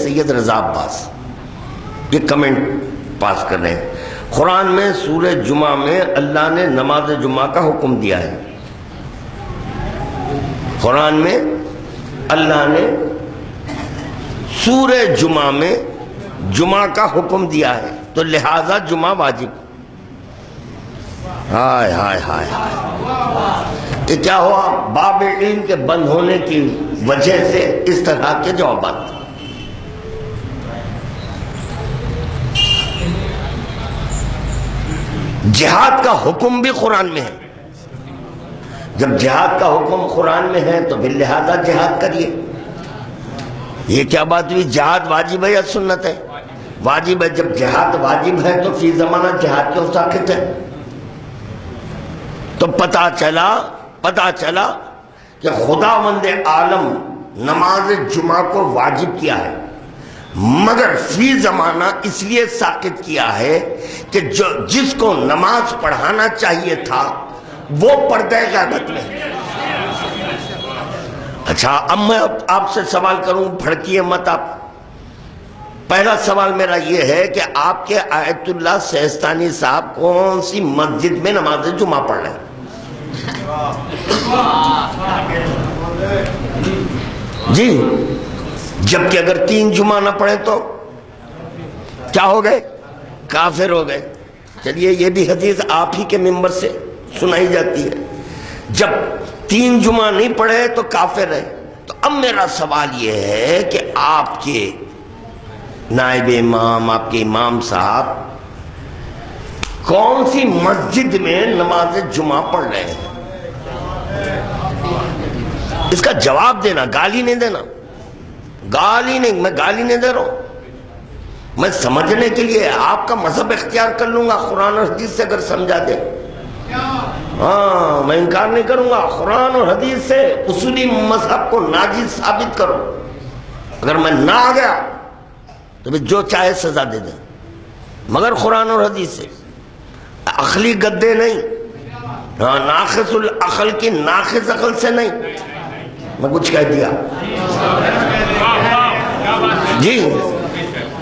سید رضا عباس، یہ کمنٹ پاس کر رہے ہیں۔ قرآن میں سورہ جمعہ میں اللہ نے نماز جمعہ کا حکم دیا ہے، قرآن میں اللہ نے سورہ جمعہ میں جمعہ کا حکم دیا ہے، تو لہذا جمعہ واجب۔ ہائے ہائے ہائے ہائے، یہ کیا ہوا؟ باب علم کے بند ہونے کی وجہ سے اس طرح کے جوابات۔ جہاد کا حکم بھی قرآن میں ہے، جب جہاد کا حکم قرآن میں ہے تو باللہذا جہاد کریے۔ یہ کیا بات ہوئی؟ جہاد واجب ہے یا سنت ہے؟ واجب ہے۔ جب جہاد واجب ہے تو فی زمانہ جہاد کیوں ساقط ہے؟ تو پتہ چلا کہ خداوند عالم نماز جمعہ کو واجب کیا ہے، مگر فی زمانہ اس لیے ساقط کیا ہے کہ جس کو نماز پڑھانا چاہیے تھا وہ پردہ غیبت میں۔ اچھا، اب میں آپ سے سوال کروں، بھڑکیے مت آپ۔ پہلا سوال میرا یہ ہے کہ آپ کے آیت اللہ سہستانی صاحب کون سی مسجد میں نماز جمعہ پڑھ رہے ہیں؟ جی، جبکہ اگر 3 جمعہ نہ پڑھیں تو کیا ہو گئے؟ کافر ہو گئے۔ چلیے، یہ بھی حدیث آپ ہی کے منبر سے سنائی جاتی ہے، جب 3 جمعہ نہیں پڑھے تو کافر ہے۔ تو اب میرا سوال یہ ہے کہ آپ کے نائب امام، آپ کے امام صاحب کون سی مسجد میں نماز جمعہ پڑھ رہے ہیں؟ اس کا جواب دینا، گالی نہیں دینا۔ گالی نہیں، میں گالی نہیں دے رہا ہوں، میں سمجھنے کے لیے آپ کا مذہب اختیار کر لوں گا قرآن اور حدیث سے اگر سمجھا دے۔ ہاں، میں انکار نہیں کروں گا، قرآن اور حدیث سے اصولی مذہب کو ناجیز ثابت کرو۔ اگر میں نہ آ گیا تو بھی جو چاہے سزا دے دیں، مگر قرآن اور حدیث سے، عقلی گدے نہیں، ناقص العقل کی ناقص عقل سے نہیں۔ میں کچھ کہہ دیا جی؟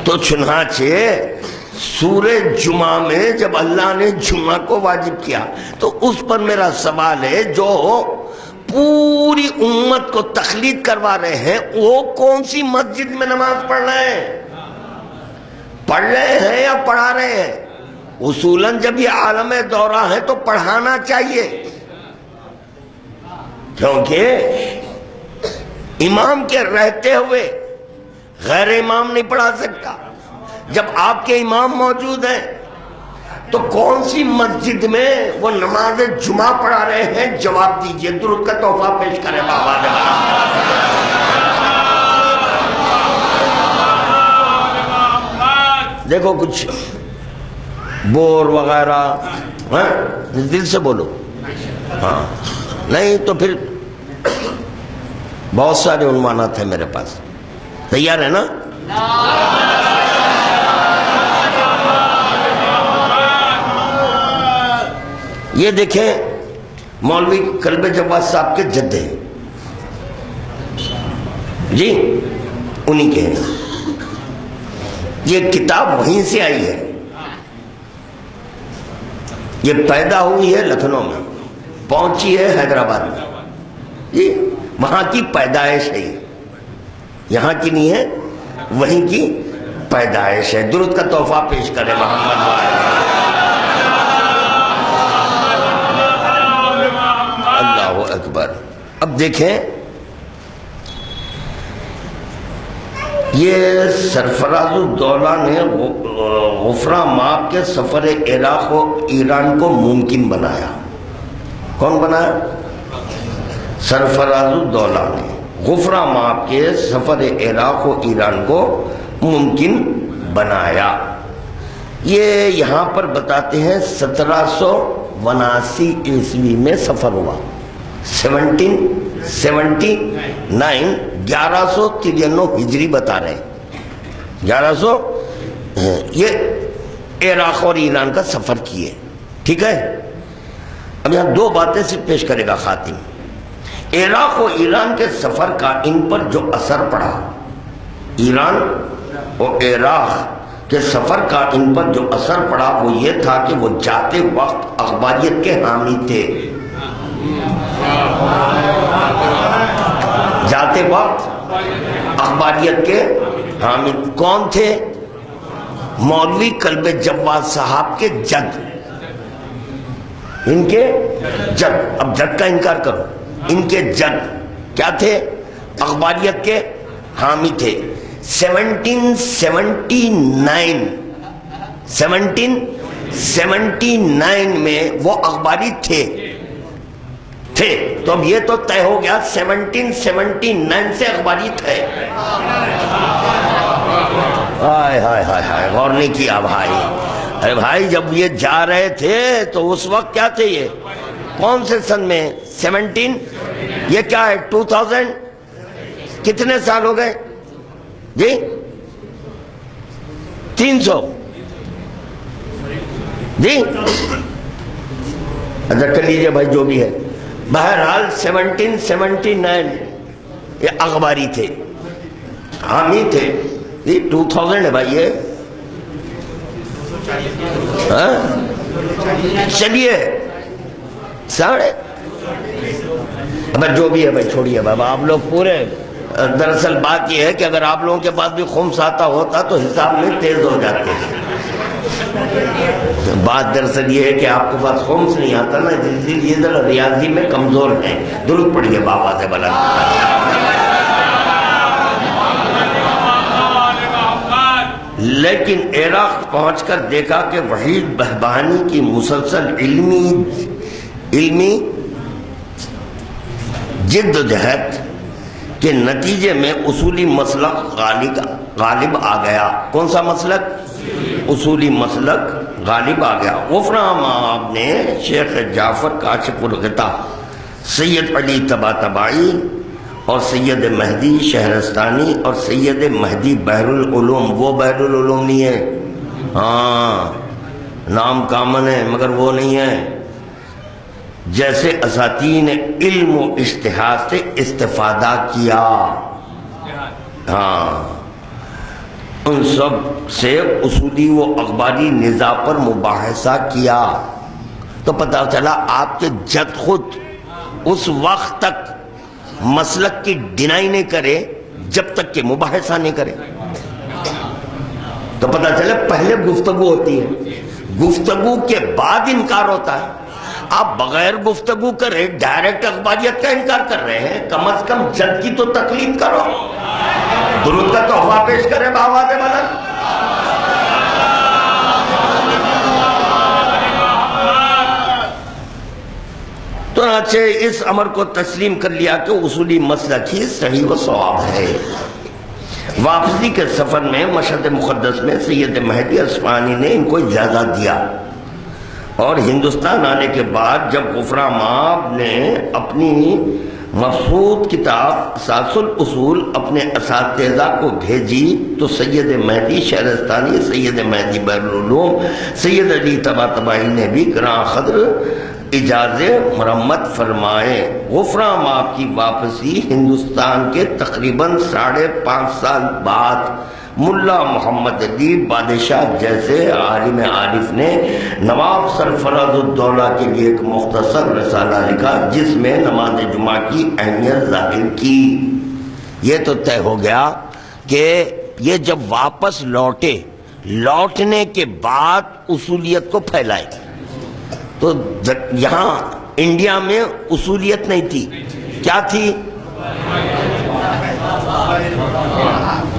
تو چنانچہ سورہ جمعہ میں جب اللہ نے جمعہ کو واجب کیا تو اس پر میرا سوال ہے، جو پوری امت کو تقلید کروا رہے ہیں وہ کون سی مسجد میں نماز پڑھ رہے ہیں؟ پڑھ رہے ہیں یا پڑھا رہے ہیں؟ اصولاً جب یہ عالم دورہ ہے تو پڑھانا چاہیے، کیونکہ امام کے رہتے ہوئے غیر امام نہیں پڑھا سکتا۔ جب آپ کے امام موجود ہیں تو کون سی مسجد میں وہ نماز جمعہ پڑھا رہے ہیں؟ جواب دیجئے، درود کا تحفہ پیش کریں بابا دیکھو کچھ بور وغیرہ، دل سے بولو، ہاں نہیں تو پھر بہت سارے عنوانات ہیں میرے پاس، تیار ہے نا؟ یہ دیکھیں مولوی کلب جواد صاحب کے جدے جی، انہی کے ہیں، یہ کتاب وہیں سے آئی ہے، یہ پیدا ہوئی ہے لکھنؤ میں، پہنچی ہے حیدرآباد میں جی، وہاں کی پیدائش ہے، یہاں کی نہیں ہے، وہیں کی پیدائش ہے۔ درود کا تحفہ پیش کریں محمد اللہ اکبر۔ اب دیکھیں یہ سرفراز الدولہ نے غفرہ ماب کے سفر عراق و ایران کو ممکن بنایا۔ کون بنایا؟ سرفراز الدولہ نے غفرہ ماب کے سفر عراق و ایران کو ممکن بنایا۔ یہ یہاں پر بتاتے ہیں 1779 عیسوی میں سفر ہوا، 1779، 1193 ہجری بتا رہے ہیں، 1100 یہ عراق اور ایران کا سفر کیے، ٹھیک ہے؟ اب یہاں دو باتیں صرف پیش کرے گا خاتم۔ عراق و ایران کے سفر کا ان پر جو اثر پڑا ایران اور عراق کے سفر کا ان پر جو اثر پڑا وہ یہ تھا کہ وہ جاتے وقت اخباریت کے حامی تھے. جاتے وقت اخباریت کے حامی کون تھے؟ مولوی کلب جواد صاحب کے جد، ان کے جد. اب جد کا انکار کرو. ان کے جد کیا تھے؟ اخباریت کے حامی تھے. 1779 میں وہ اخباری تھے. تو اب یہ تو طے ہو گیا 1779 سے اخباری تھے. ہائے ہائے ہائے ہائے، غور نہیں کیا بھائی. ارے بھائی جب یہ جا رہے تھے تو اس وقت کیا تھے؟ یہ کون سے سن میں؟ 17، یہ کیا ہے 2000؟ کتنے سال ہو گئے جی؟ 300 جی. اچھا کر لیجیے بھائی جو بھی ہے. بہرحال 1779 یہ اخباری تھے، حامی تھے. یہ 2000 ہے بھائی. یہ چلیے ساڑھے، جو بھی ہے بھائی چھوڑیے بابا. آپ لوگ پورے، دراصل بات یہ ہے کہ اگر آپ لوگوں کے پاس بھی خمس آتا ہوتا تو حساب میں تیز ہو جاتے ہیں. بات دراصل یہ ہے کہ آپ کے پاس خمس نہیں آتا نا، اس لیے یہ ذرا ریاضی میں کمزور ہیں. درود پڑھیے بابا سے بلند. لیکن عراق پہنچ کر دیکھا کہ وحید بہبہانی کی مسلسل علمی جد و جہد کے نتیجے میں اصولی مسلک غالب آ گیا. کون سا مسلک؟ اصولی مسلک غالب آ گیا. غفران آپ نے شیخ جعفر کاشف الغطا، سید علی طباطبائی اور سید مہدی شہرستانی اور سید مہدی بحر العلوم، وہ بحر العلوم نہیں ہے، ہاں نام کامن ہے مگر وہ نہیں ہے، جیسے اساتین علم و اجتہاد سے استفادہ کیا. ہاں ان سب سے اصولی و اخباری نظام پر مباحثہ کیا تو پتہ چلا آپ کے جد خود اس وقت تک مسلک کی ڈینائی نہیں کرے جب تک کہ مباحثہ نہیں کرے. تو پتہ چلا پہلے گفتگو ہوتی ہے، گفتگو کے بعد انکار ہوتا ہے. آپ بغیر گفتگو کرے ڈائریکٹ اخباریت کا انکار کر رہے ہیں. کم از کم جد کی تو تقلید کرو، درود کا تحفہ پیش کرے بآواز بلند. تو چنانچہ اس امر کو تسلیم کر لیا کہ اصولی مسلک ہی صحیح و صواب ہے. واپسی کے سفر میں مشہد مقدس میں سید مہدی اصفہانی نے ان کو اجازت دیا، اور ہندوستان آنے کے بعد جب غفران مآب نے اپنی مفسود کتاب اساس الاصول اپنے اساتذہ کو بھیجی تو سید مہدی شہرستانی، سید مہدی بحر العلوم، سید علی طباطبائی نے بھی گراں قدر اجازت مرمت فرمائے. غفران مآب کی واپسی ہندوستان کے تقریباً 5.5 سال بعد ملا محمد علی بادشاہ جیسے عالم عارف نے نواب سرفراز الدولہ کے لیے ایک مختصر رسالہ لکھا جس میں نماز جمعہ کی اہمیت ظاہر کی. یہ تو طے ہو گیا کہ یہ جب واپس لوٹے، لوٹنے کے بعد اصولیت کو پھیلائے. تو یہاں انڈیا میں اصولیت نہیں تھی، کیا تھی؟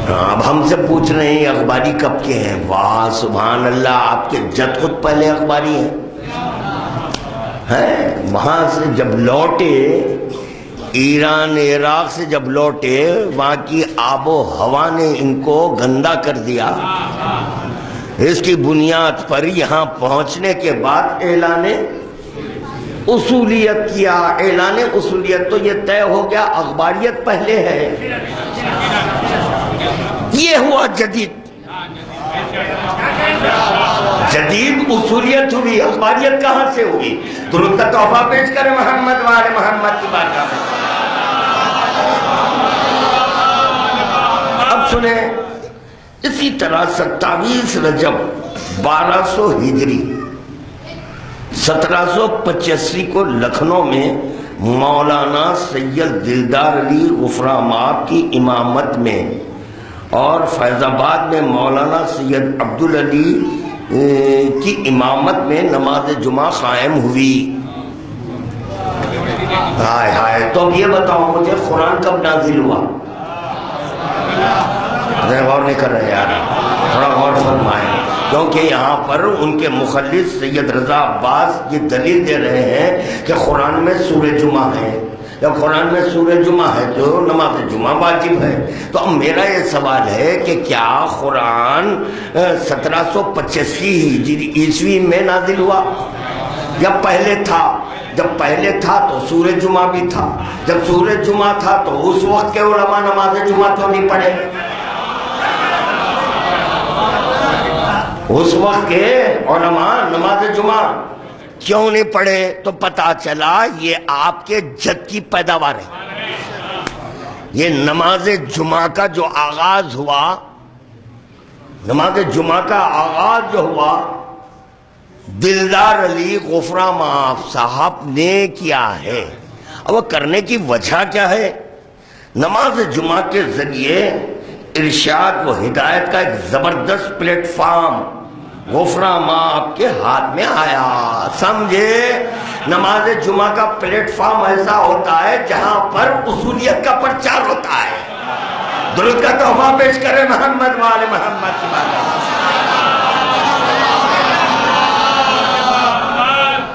اب ہم سے پوچھ رہے ہیں اخباری کب کے ہیں؟ واہ سبحان اللہ، آپ کے جد خود پہلے اخباری ہیں. وہاں سے جب لوٹے، ایران عراق سے جب لوٹے، وہاں کی آب و ہوا نے ان کو گندا کر دیا. اس کی بنیاد پر یہاں پہنچنے کے بعد اعلان اصولیت کیا. اعلان اصولیت تو یہ طے ہو گیا اخباریت پہلے ہے. یہ ہوا جدید اصولیت ہوئی، اخباریت کہاں سے ہوئی؟ درود کا تحفہ پیش کرے محمد وآل محمد کی بارگاہ میں. اب سنیں، اسی طرح 27 رجب 1200 ہجری 1785 کو لکھنؤ میں مولانا سید دلدار علی غفرہ مآب کی امامت میں اور فیض آباد میں مولانا سید عبدالعلی کی امامت میں نماز جمعہ قائم ہوئی۔ ہائے ہائے، تو اب یہ بتاؤ مجھے قرآن کب نازل ہوا؟ غور نہیں کر رہے یار، تھوڑا غور فرمائیں، کیونکہ یہاں پر ان کے مخلص سید رضا عباس یہ دلیل دے رہے ہیں کہ قرآن میں سورہ جمعہ ہے، جب قرآن میں سورہ جمعہ ہے تو نماز جمعہ واجب ہے۔ تو اب میرا یہ سوال ہے کہ کیا قرآن 1785 عیسوی میں نازل ہوا یا پہلے تھا؟ جب پہلے تھا تو سورہ جمعہ بھی تھا، جب سورہ جمعہ تھا تو اس وقت کے علماء نماز جمعہ کیوں نہیں پڑھے؟ اس وقت کے علماء نماز جمعہ کیوں نہیں پڑھے؟ تو پتا چلا یہ آپ کے جد کی پیداوار ہے۔ یہ نماز جمعہ کا جو آغاز ہوا، نماز جمعہ کا آغاز جو ہوا دلدار علی غفرہ مآب صاحب نے کیا ہے۔ اب وہ کرنے کی وجہ کیا ہے؟ نماز جمعہ کے ذریعے ارشاد و ہدایت کا ایک زبردست پلیٹ فارم غفرہ مآب کے ہاتھ میں آیا۔ سمجھے؟ نماز جمعہ کا پلیٹ فارم ایسا ہوتا ہے جہاں پر اصولیت کا پرچار ہوتا ہے۔ درود کا تحفہ پیش کرے محمد وآل محمد کی بات۔